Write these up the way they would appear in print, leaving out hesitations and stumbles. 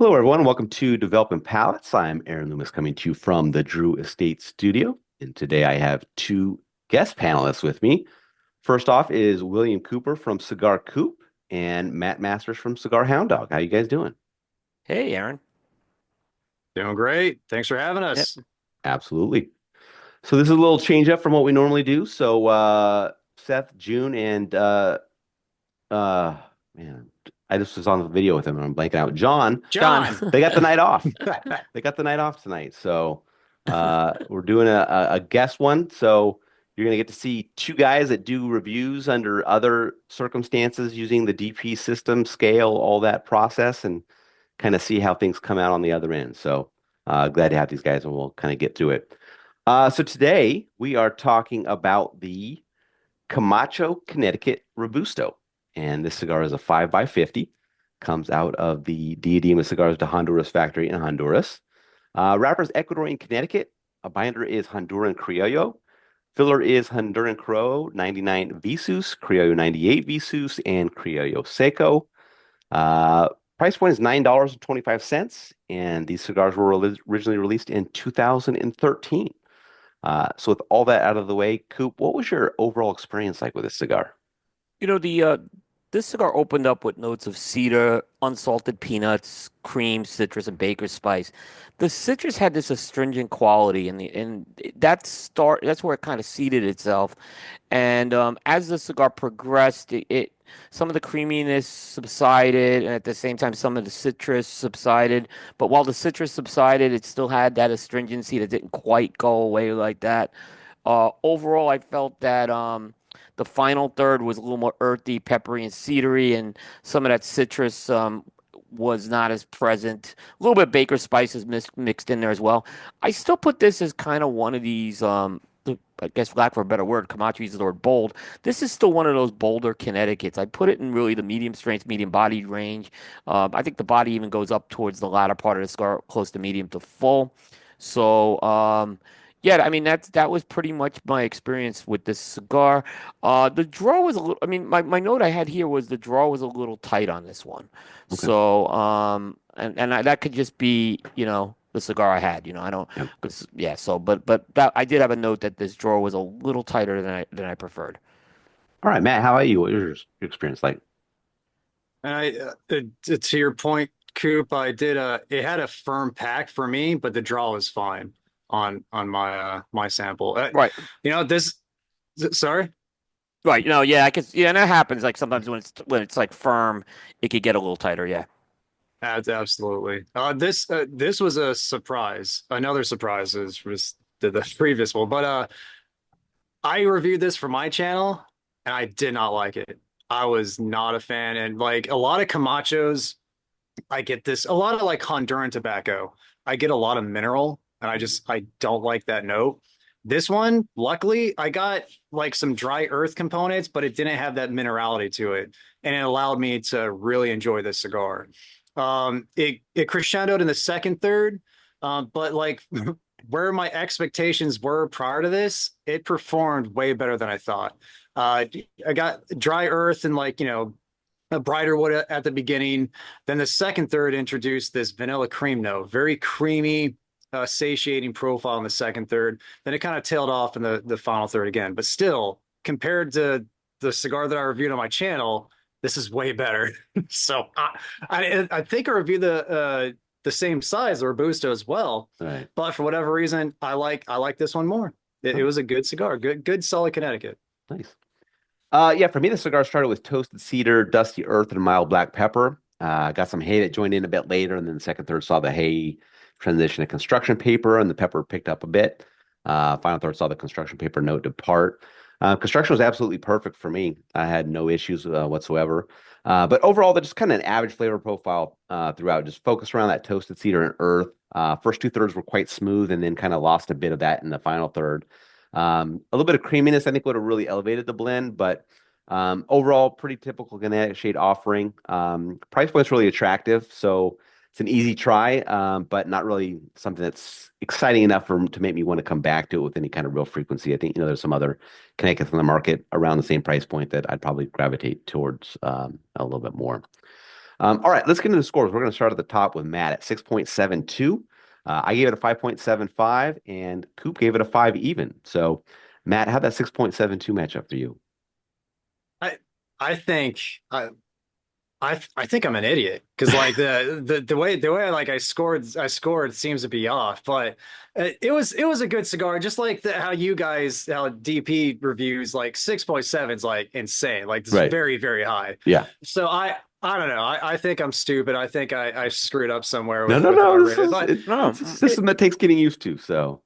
Hello, everyone. Welcome to Developing Palates. I'm Aaron Loomis coming to you from the Drew Estate Studio. And today I have two guest panelists with me. First off is William Cooper from Cigar-Coop and Matt Masters from Cigar Hound Dog. How you guys doing? Hey, Aaron. Doing great. Thanks for having Yep. us. Absolutely. So this is a little change up from what we normally do. So Seth, June, and uh man, I just was on the video with him and I'm blanking out. John, John. John. they got the night off. They got the night off tonight. So we're doing a guest one. So you're going to get to see two guys that do reviews under other circumstances using the DP system, scale, all that process, and kind of see how things come out on the other end. So glad to have these guys and we'll kind of get through it. So today we are talking about the Camacho Connecticut Robusto. And this cigar is a 5x50. Comes out of the Diadema Cigars de Honduras factory in Honduras. Wrapper is Ecuadorian Connecticut. A binder is Honduran Criollo. Filler is Honduran Criollo 99 Visus, Criollo 98 Visus, and Criollo Seco. Price point is $9.25, and these cigars were originally released in 2013. So with all that out of the way, Coop, what was your overall experience like with this cigar? The this cigar opened up with notes of cedar, unsalted peanuts, cream, citrus, and baker's spice. The citrus had this astringent quality, and that's where it kind of seeded itself. And as the cigar progressed, some of the creaminess subsided, and at the same time, some of the citrus subsided. But while the citrus subsided, it still had that astringency that didn't quite go away like that. Overall, I felt that the final third was a little more earthy, peppery, and cedary, and some of that citrus was not as present. A little bit of baker spices mixed in there as well. I still put this as kind of one of these. I guess, for lack of a better word, Camacho uses the word bold. This is still one of those bolder Connecticut's. I put it in really the medium strength, medium bodied range. I think the body even goes up towards the latter part of the cigar, close to medium to full. So, yeah, I mean that was pretty much my experience with this cigar. The draw was a little. I mean, my note I had here was the draw was a little tight on this one. Okay. So, that could just be the cigar I had. I don't. Yeah. Yeah. So, but that I did have a note that this draw was a little tighter than I preferred. All right, Matt, how about you? What was your experience like? And to your point, Coop, I did it had a firm pack for me, but the draw was fine on my sample. Right. You know, this sorry. Right. Yeah, I could. Yeah, and that happens. Like sometimes when it's like firm, it could get a little tighter. Yeah. Absolutely. This was a surprise. Another surprise was the previous one, but I reviewed this for my channel and I did not like it. I was not a fan. And like a lot of Camachos, I get this, a lot of like Honduran tobacco. I get a lot of mineral and I don't like that note. This one, luckily, I got like some dry earth components, but it didn't have that minerality to it. And it allowed me to really enjoy this cigar. It crescendoed in the second third, but like where my expectations were prior to this, it performed way better than I thought. I got dry earth and like, a brighter wood at the beginning. Then the second third introduced this vanilla cream note, very creamy, satiating profile in the second third. Then it kind of tailed off in the final third again. But still, compared to the cigar that I reviewed on my channel, this is way better. So I think I reviewed the same size, the Robusto as well. All right. But for whatever reason, I like this one more. It Oh, was a good cigar, good solid Connecticut. nice. Yeah, for me, the cigar started with toasted cedar, dusty earth, and mild black pepper. Got some hay that joined in a bit later, and then the second third saw the hay transition to construction paper, and the pepper picked up a bit. Final third saw the construction paper note depart. Construction was absolutely perfect for me. I had no issues whatsoever. But overall, they're just kind of an average flavor profile throughout. Just focused around that toasted cedar and earth. First two thirds were quite smooth, and then kind of lost a bit of that in the final third. A little bit of creaminess, I think, would have really elevated the blend, but overall, pretty typical Gannett shade offering. Price point's really attractive, so it's an easy try, but not really something that's exciting enough to make me want to come back to it with any kind of real frequency. I think, there's some other Connecticut's on the market around the same price point that I'd probably gravitate towards a little bit more. All right, let's get into the scores. We're going to start at the top with Matt at 6.72. I gave it a 5.75, and Coop gave it a 5 even. So, Matt, how'd that 6.72 match up for you? I I think I think I'm an idiot because like the way like I scored seems to be off, but it was a good cigar. Just like how you guys how DP reviews like 6.7 is like insane, like this is Right. very very high. Yeah. So I don't know. I think I'm stupid. I think I screwed up somewhere No, no, with how I no. This rated, is but No, it's a system that takes getting used to. So,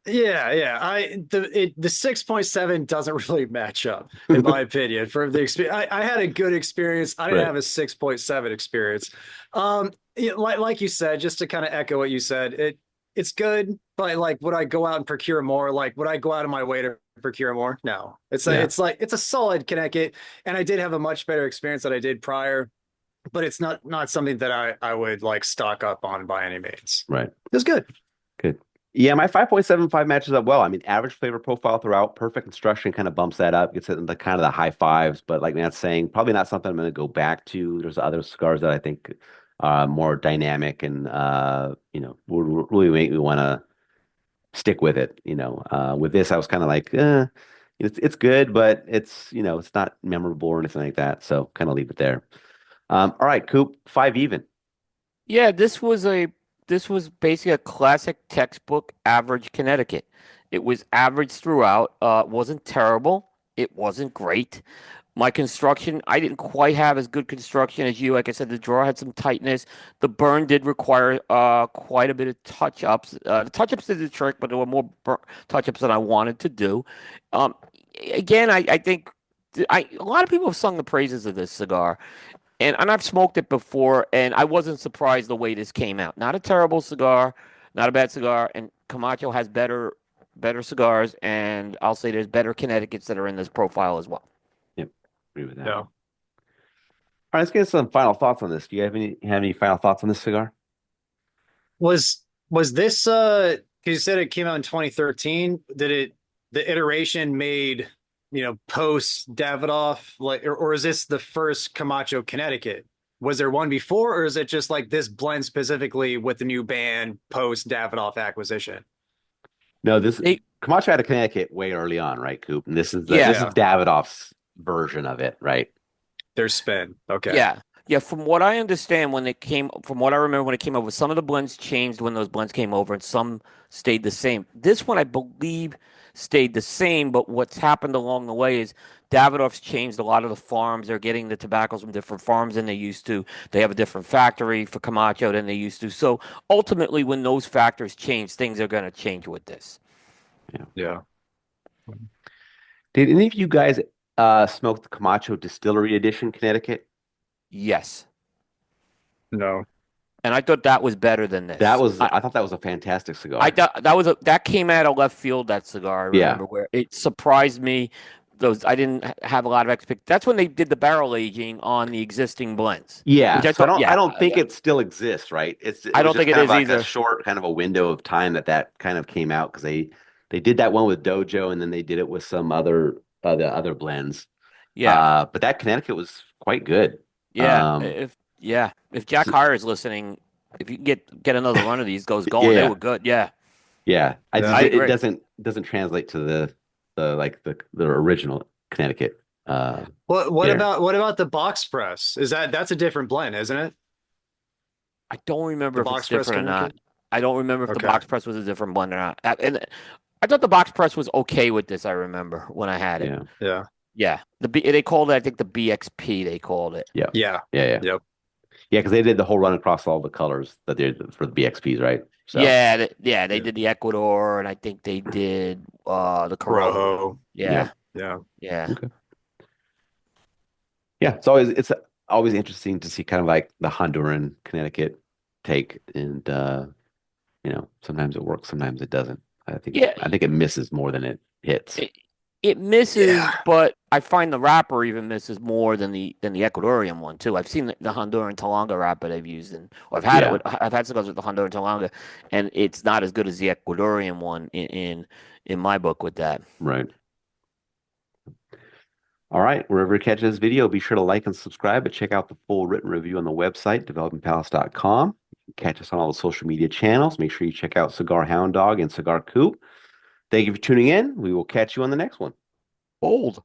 yeah, yeah. The 6.7 doesn't really match up, in my opinion, from the experience. I had a good experience. I didn't right. have a 6.7 experience. Like you said, just to kind of echo what you said, it's good, but like would I go out and procure more? Like would I go out of my way to procure more? No. Yeah. It's a solid Connecticut, and I did have a much better experience than I did prior, but it's not something that I would like stock up on by any means. Right. It was good. Good. Yeah, my 5.75 matches up well. I mean, average flavor profile throughout, perfect construction kind of bumps that up, gets it in the kind of the high fives. But like Matt's saying, probably not something I'm going to go back to. There's other cigars that I think are more dynamic and will really make me want to stick with it. With this, I was kind of like, it's good, but it's not memorable or anything like that. So kind of leave it there. All right, Coop, 5 even. yeah, this was basically a classic textbook average Connecticut. It was average throughout. It wasn't terrible. It wasn't great. My construction, I didn't quite have as good construction as you. Like I said, the drawer had some tightness. The burn did require quite a bit of touch-ups. The touch-ups did the trick, but there were more touch-ups than I wanted to do. Um, again, I think a lot of people have sung the praises of this cigar. And I've smoked it before, and I wasn't surprised the way this came out. Not a terrible cigar, not a bad cigar, and Camacho has better cigars, and I'll say there's better Connecticut's that are in this profile as well. Yep, agree with that. Yeah. All right, let's get some final thoughts on this. Do you have any final thoughts on this cigar? Was this 'cause you said it came out in 2013? Did it the iteration made, post Davidoff, like, or is this the first Camacho Connecticut? Was there one before, or is it just like this blend specifically with the new band post Davidoff acquisition? No, this They, Camacho had a Connecticut way early on, right, Coop? And this yeah, is Yeah, Davidoff's version of it, right? their spin. Okay. yeah, yeah. From what I understand, from what I remember when it came over, some of the blends changed when those blends came over, and some stayed the same. This one, I believe, stayed the same, but what's happened along the way is Davidoff's changed a lot of the farms. They're getting the tobaccos from different farms than they used to. They have a different factory for Camacho than they used to. So ultimately, when those factors change, things are going to change with this. Yeah. Yeah. Did any of you guys smoke the Camacho Distillery Edition Connecticut? Yes, No. and I thought that was better than That this. was I thought that was a fantastic I cigar. thought that came out of left field. That cigar, I Yeah. remember where it surprised me. Those I didn't have a lot of expect. That's when they did the barrel aging on the existing blends, Yeah. which I So I thought, don't I yeah, don't think yeah. it still exists, right? It I was don't just think it kind of is like a either. short kind of a window of time that kind of came out because they did that one with Dojo and then they did it with some other blends. Yeah, But that Connecticut was quite good. yeah. Um, If Jack so- Heyer is listening, if you can get another run of these goes going, they yeah, were good. Yeah, yeah. Yeah. I It agree. doesn't translate to the original Connecticut. What Here. about the box press? That's a different blend, isn't it? I don't remember The if it's box press different or not. Connecticut? I don't remember if the Okay. box press was a different blend or not. And I thought the box press was okay with this. I remember when I had it. Yeah. Yeah. Yeah, they called it. I think the BXP. They called it. Yeah. Yeah. Yeah. Yeah. Yep. Yeah. Because they did the whole run across all the colors that they did for the BXPs, right? So Yeah. They Yeah. did the Ecuador, and I think they did the Corojo. Rojo. yeah. Yeah, Yeah. yeah, Okay. Yeah. It's always interesting to see kind of like the Honduran Connecticut take, and sometimes it works, sometimes it doesn't. yeah. I think it misses more than it hits. It, it misses, Yeah. but I find the wrapper even misses more than the Ecuadorian one too. I've seen the Honduran Talanga wrapper they've used, or Yeah. I've had cigars with the Honduran Talanga, and it's not as good as the Ecuadorian one in my book with that. Right. All right, wherever you catch this video, be sure to like and subscribe, but check out the full written review on the website, developingpalace.com. You can catch us on all the social media channels. Make sure you check out Cigar Hound Dog and Cigar Coop. Thank you for tuning in. We will catch you on the next one. Bold.